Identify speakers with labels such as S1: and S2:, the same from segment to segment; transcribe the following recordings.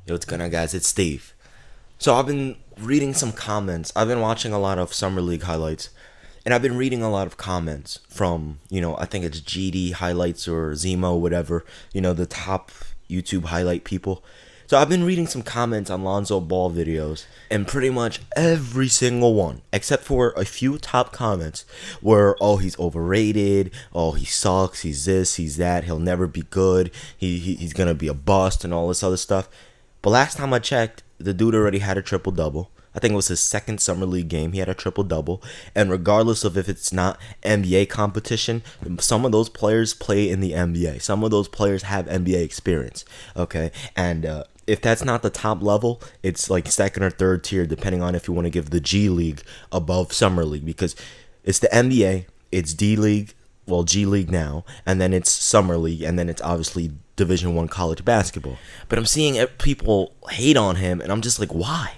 S1: Yo, what's going on, guys? It's Steve. So I've been reading some comments. I've been watching a lot of Summer League highlights, and I've been reading a lot of comments from, I think it's GD highlights or Zemo, whatever, the top YouTube highlight people. So I've been reading some comments on Lonzo Ball videos, and pretty much every single one, except for a few top comments, were, oh, he's overrated, oh, he sucks, he's this, he's that, he'll never be good, he's gonna be a bust, and all this other stuff. But last time I checked, the dude already had a triple-double. I think it was his second Summer League game. He had a triple-double. And regardless of if it's not NBA competition, some of those players play in the NBA. Some of those players have NBA experience. Okay? And if that's not the top level, it's like second or third tier, depending on if you want to give the G League above Summer League. Because it's the NBA, it's D League, well, G League now, and then it's Summer League, and then it's obviously Division I college basketball. But I'm seeing people hate on him, and I'm just like, why?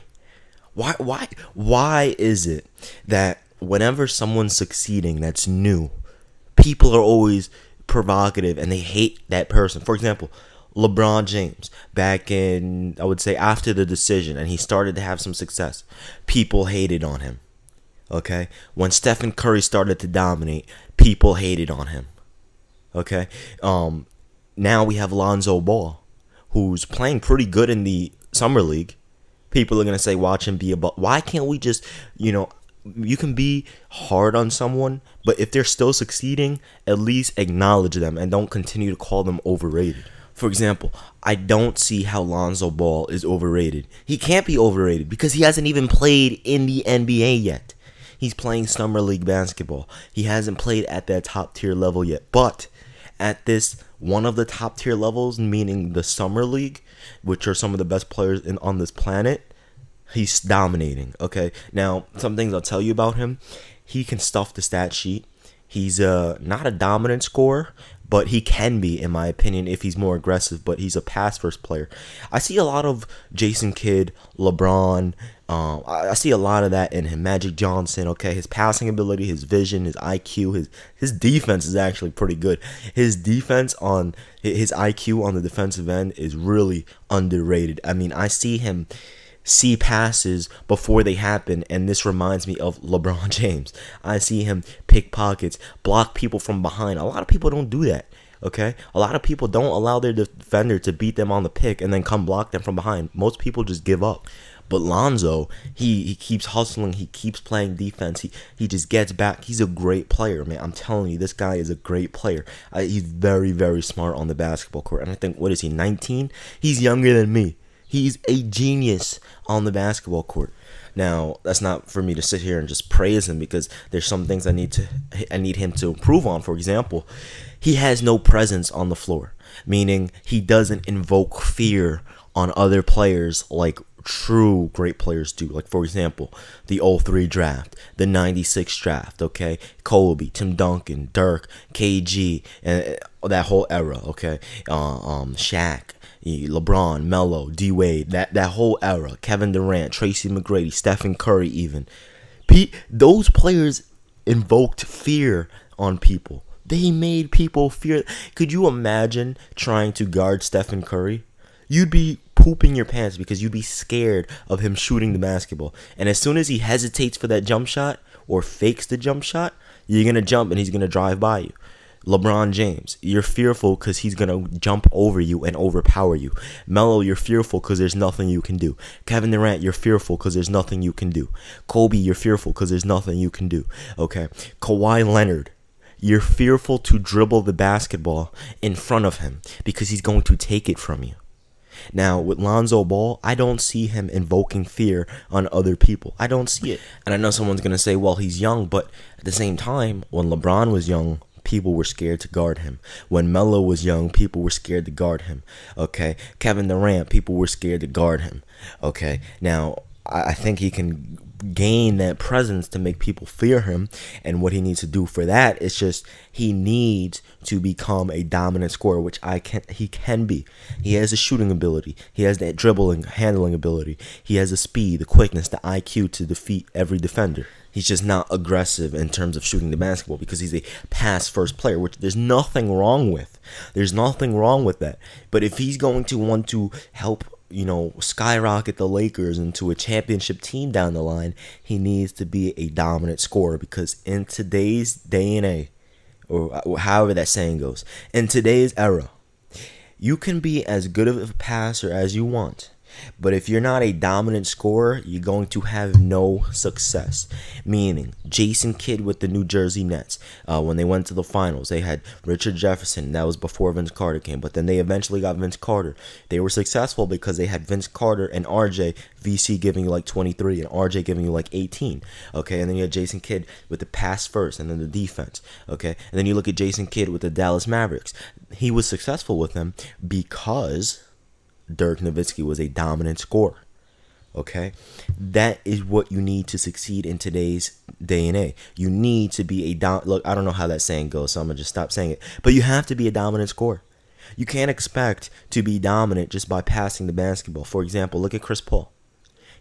S1: Why is it that whenever someone's succeeding that's new, people are always provocative and they hate that person? For example, LeBron James, back in, I would say, after the decision, and he started to have some success, people hated on him. Okay? When Stephen Curry started to dominate, people hated on him. Okay? Now we have Lonzo Ball, who's playing pretty good in the Summer League. People are going to say, watch him be a bust. Why can't we just, you can be hard on someone, but if they're still succeeding, at least acknowledge them and don't continue to call them overrated. For example, I don't see how Lonzo Ball is overrated. He can't be overrated because he hasn't even played in the NBA yet. He's playing Summer League basketball. He hasn't played at that top tier level yet. But at this one of the top tier levels, meaning the Summer League, which are some of the best players on this planet, he's dominating. Okay, now some things I'll tell you about him. He can stuff the stat sheet. He's not a dominant scorer, but he can be, in my opinion, if he's more aggressive. But he's a pass-first player. I see a lot of Jason Kidd, LeBron. I see a lot of that in him. Magic Johnson, okay? His passing ability, his vision, his IQ, his defense is actually pretty good. His defense on his IQ on the defensive end is really underrated. I mean, I see him see passes before they happen, and this reminds me of LeBron James. I see him pick pockets, block people from behind. A lot of people don't do that. Okay, a lot of people don't allow their defender to beat them on the pick and then come block them from behind. Most people just give up. But Lonzo, he keeps hustling. He keeps playing defense. He just gets back. He's a great player, man. I'm telling you, this guy is a great player. He's very, very smart on the basketball court. And I think, what is he, 19? He's younger than me. He's a genius on the basketball court. Now, that's not for me to sit here and just praise him, because there's some things I need him to improve on. For example, he has no presence on the floor, meaning he doesn't invoke fear on other players like true great players do. Like, for example, the 03 draft, the 96 draft, okay? Kobe, Tim Duncan, Dirk, KG, and that whole era, okay? Shaq, LeBron, Melo, D-Wade, that whole era, Kevin Durant, Tracy McGrady, Stephen Curry even. Those players invoked fear on people. They made people fear. Could you imagine trying to guard Stephen Curry? You'd be pooping your pants because you'd be scared of him shooting the basketball. And as soon as he hesitates for that jump shot or fakes the jump shot, you're going to jump and he's going to drive by you. LeBron James, you're fearful because he's going to jump over you and overpower you. Melo, you're fearful because there's nothing you can do. Kevin Durant, you're fearful because there's nothing you can do. Kobe, you're fearful because there's nothing you can do. Okay. Kawhi Leonard, you're fearful to dribble the basketball in front of him because he's going to take it from you. Now, with Lonzo Ball, I don't see him invoking fear on other people. I don't see it. And I know someone's going to say, well, he's young, but at the same time, when LeBron was young, people were scared to guard him. When Melo was young, people were scared to guard him. Okay, Kevin Durant, people were scared to guard him. Okay, now, I think he can gain that presence to make people fear him, and what he needs to do for that is just he needs to become a dominant scorer, which he can be. He has the shooting ability, he has that dribbling, handling ability, he has the speed, the quickness, the IQ to defeat every defender. He's just not aggressive in terms of shooting the basketball because he's a pass-first player, which there's nothing wrong with. There's nothing wrong with that. But if he's going to want to help skyrocket the Lakers into a championship team down the line, he needs to be a dominant scorer, because in today's day and age, or however that saying goes, in today's era, you can be as good of a passer as you want, but if you're not a dominant scorer, you're going to have no success. Meaning, Jason Kidd with the New Jersey Nets, when they went to the finals, they had Richard Jefferson. That was before Vince Carter came, but then they eventually got Vince Carter. They were successful because they had Vince Carter and RJ, VC giving you like 23 and RJ giving you like 18. Okay, and then you had Jason Kidd with the pass first and then the defense. Okay, and then you look at Jason Kidd with the Dallas Mavericks. He was successful with them because Dirk Nowitzki was a dominant scorer. Okay, that is what you need to succeed in today's day and age. You need to be look, I don't know how that saying goes, so I'm gonna just stop saying it, but you have to be a dominant scorer. You can't expect to be dominant just by passing the basketball. For example, look at Chris Paul.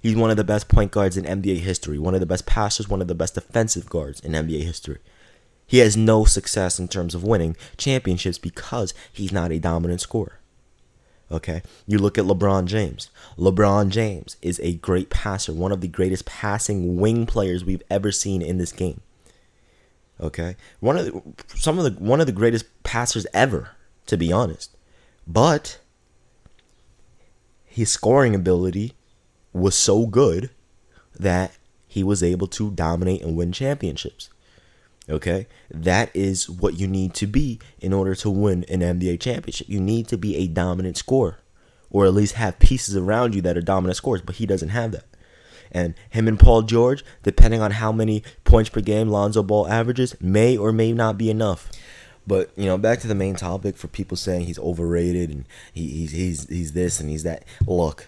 S1: He's one of the best point guards in NBA history, one of the best passers, one of the best defensive guards in NBA history. He has no success in terms of winning championships because he's not a dominant scorer. Okay, you look at LeBron James. LeBron James is a great passer, one of the greatest passing wing players we've ever seen in this game. Okay, one of the greatest passers ever, to be honest. But his scoring ability was so good that he was able to dominate and win championships. Okay, that is what you need to be in order to win an NBA championship. You need to be a dominant scorer, or at least have pieces around you that are dominant scorers, but he doesn't have that. And him and Paul George, depending on how many points per game Lonzo Ball averages, may or may not be enough. But, back to the main topic, for people saying he's overrated and he's this and he's that. Look,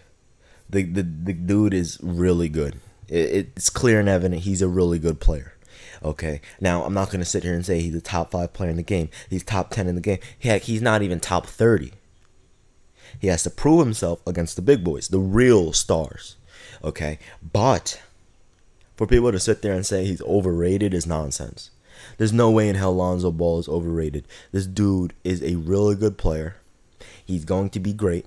S1: the dude is really good. It's clear and evident he's a really good player. Okay, now I'm not going to sit here and say he's a top 5 player in the game. He's top 10 in the game. Heck, he's not even top 30. He has to prove himself against the big boys, the real stars. Okay, but for people to sit there and say he's overrated is nonsense. There's no way in hell Lonzo Ball is overrated. This dude is a really good player. He's going to be great.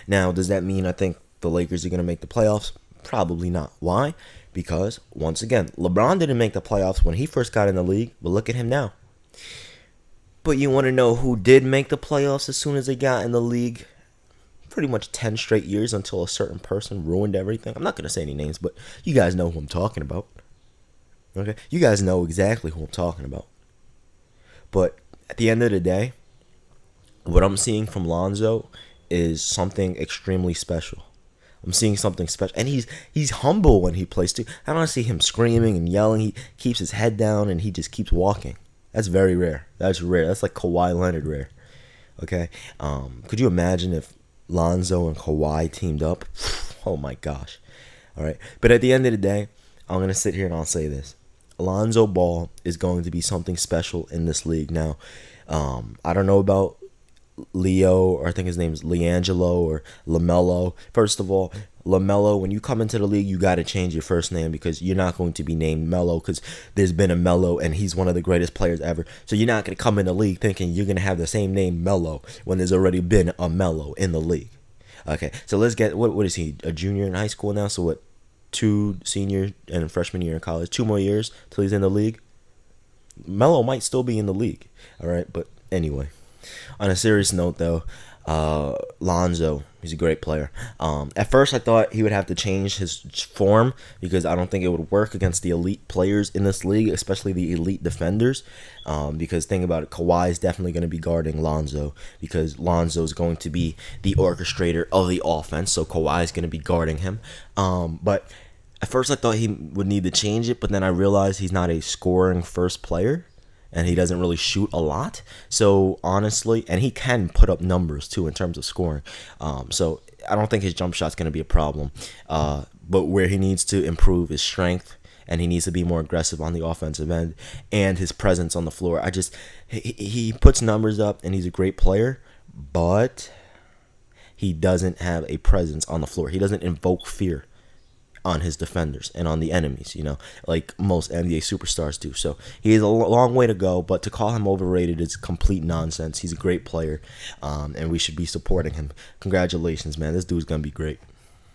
S1: Now, does that mean I think the Lakers are going to make the playoffs? Probably not. Why? Because, once again, LeBron didn't make the playoffs when he first got in the league, but look at him now. But you want to know who did make the playoffs as soon as they got in the league? Pretty much 10 straight years until a certain person ruined everything. I'm not going to say any names, but you guys know who I'm talking about. Okay? You guys know exactly who I'm talking about. But at the end of the day, what I'm seeing from Lonzo is something extremely special. I'm seeing something special. And he's humble when he plays too. I don't see him screaming and yelling. He keeps his head down and he just keeps walking. That's very rare. That's rare. That's like Kawhi Leonard rare. Okay? Could you imagine if Lonzo and Kawhi teamed up? Oh my gosh. Alright. But at the end of the day, I'm going to sit here and I'll say this. Lonzo Ball is going to be something special in this league. Now, I don't know about Leo, or I think his name's LiAngelo or LaMelo. First of all, LaMelo, when you come into the league, you got to change your first name, because you're not going to be named Melo, because there's been a Melo and he's one of the greatest players ever. So you're not going to come in the league thinking you're going to have the same name Melo when there's already been a Melo in the league. Okay, so let's get, what is he, a junior in high school now? So what, 2 senior and freshman year in college, 2 more years till he's in the league? Melo might still be in the league. All right, but anyway. On a serious note, though, Lonzo, he's a great player. At first, I thought he would have to change his form, because I don't think it would work against the elite players in this league, especially the elite defenders. Because think about it, Kawhi is definitely going to be guarding Lonzo, because Lonzo is going to be the orchestrator of the offense, so Kawhi is going to be guarding him. But at first, I thought he would need to change it, but then I realized he's not a scoring first player. And he doesn't really shoot a lot. So, honestly, and he can put up numbers, too, in terms of scoring. So, I don't think his jump shot's going to be a problem. But where he needs to improve is strength. And he needs to be more aggressive on the offensive end. And his presence on the floor. He puts numbers up, and he's a great player. But he doesn't have a presence on the floor. He doesn't invoke fear on his defenders and on the enemies, like most NBA superstars do. So he has a long way to go, but to call him overrated is complete nonsense. He's a great player, and we should be supporting him. Congratulations, man. This dude's going to be great.